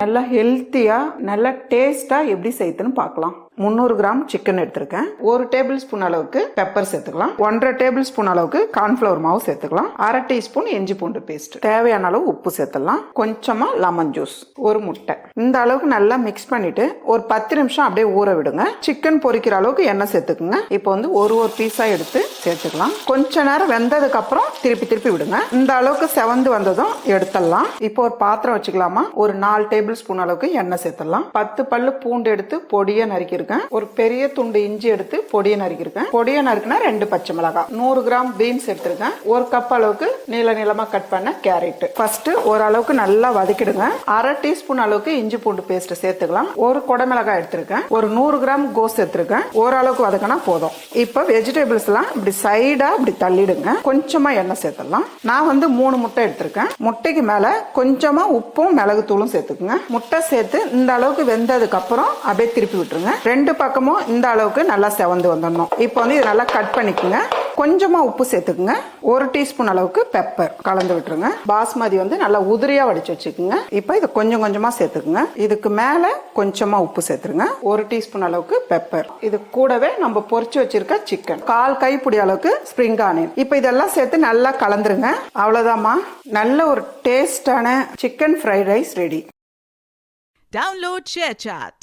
நல்லா ஹெல்த்தியா நல்லா டேஸ்டா எப்படி செய்யுதுன்னு பார்க்கலாம். 300 கிராம் சிக்கன் எடுத்திருக்கேன். 1 டேபிள் ஸ்பூன் அளவுக்கு பெப்பர் சேர்த்துக்கலாம். 1.5 டேபிள் ஸ்பூன் அளவுக்கு கார்ன்ஃபிளவர் மாவு சேர்த்துக்கலாம். 1/2 டீஸ்பூன் இஞ்சி பூண்டு பேஸ்ட், தேவையான அளவு உப்பு சேர்த்துக்கலாம். கொஞ்சமா லெமன் ஜூஸ், ஒரு முட்டை. இந்த அளவுக்கு நல்லா மிக்ஸ் பண்ணிட்டு ஒரு 10 நிமிஷம் அப்படியே ஊற விடுங்க. சிக்கன் பொரிக்கிற அளவுக்கு எண்ணெய் சேர்த்துக்குங்க. இப்போ வந்து ஒரு பீஸா எடுத்து சேர்த்துக்கலாம். கொஞ்ச நேரம் வெந்ததுக்கு அப்புறம் திருப்பி விடுங்க. இந்த அளவுக்கு செவந்து வந்ததும் எடுத்துடலாம். இப்போ ஒரு பாத்திரம் வச்சுக்கலாமா. ஒரு 4 டேபிள் ஸ்பூன் அளவுக்கு எண்ணெய் சேர்த்துடலாம். 10 பல்லு பூண்டு எடுத்து பொடியா நறுக்கிருக்கேன். ஒரு பெரிய துண்டு இஞ்சி எடுத்து பொடியை நறுக்கிருக்கேன். பொடியை நறுக்குனா 2 பச்சை மிளகாய், 100 கிராம் பீன்ஸ் எடுத்திருக்கேன். 1 கப் அளவுக்கு நீளமா கட் பண்ண கேரட். ஃபர்ஸ்ட் ஓரளவுக்கு நல்லா வதக்கிடுங்க. 1/2 டீஸ்பூன் அளவுக்கு இஞ்சி பூண்டு பேஸ்ட் சேர்த்துக்கலாம். 1 குடமிளகாய் எடுத்திருக்கேன். ஒரு 100 கிராம் கோஸ் எடுத்திருக்கேன். ஓரளவுக்கு வதக்கினா போதும். இப்போ வெஜிடபிள்ஸ் எல்லாம் இப்படி சைடா இப்படி தள்ளிடுங்க. கொஞ்சமா எண்ணெய் சேர்த்துடலாம். நான் வந்து 3 முட்டை எடுத்திருக்கேன். முட்டைக்கு மேல கொஞ்சமா உப்பும் மிளகு தூளும் சேர்த்துக்குங்க. முட்டை சேர்த்து இந்த அளவுக்கு வெந்ததுக்கு அப்புறம் அப்படியே திருப்பி விட்டுருங்க. 2 பக்கமும் இந்த அளவுக்கு நல்லா செவந்து வந்துடணும். இப்போ வந்து இது நல்லா கட் பண்ணிக்கோங்க. கொஞ்சமா உப்பு சேர்த்துக்குங்க. 1 டீஸ்பூன் அளவுக்கு பெப்பர் கலந்து விட்டுருங்க. பாஸ்மதி வந்து நல்லா உதிரியா வடிச்சு வச்சுக்கோங்க. இப்போ இது கொஞ்சமா சேர்த்துக்குங்க. இதுக்கு மேல கொஞ்சமா உப்பு சேர்த்துருங்க. 1 டீஸ்பூன் அளவுக்கு பெப்பர். இது கூடவே நம்ம பொரிச்சு வச்சிருக்க சிக்கன், 1/4 கைப்பிடி அளவுக்கு ஸ்ப்ரிங் ஆனியன். இப்போ இதெல்லாம் சேர்த்து நல்லா கலந்துருங்க. அவ்வளவுதாம்மா, நல்ல ஒரு டேஸ்டான chicken fried rice ready. Download ShareChat.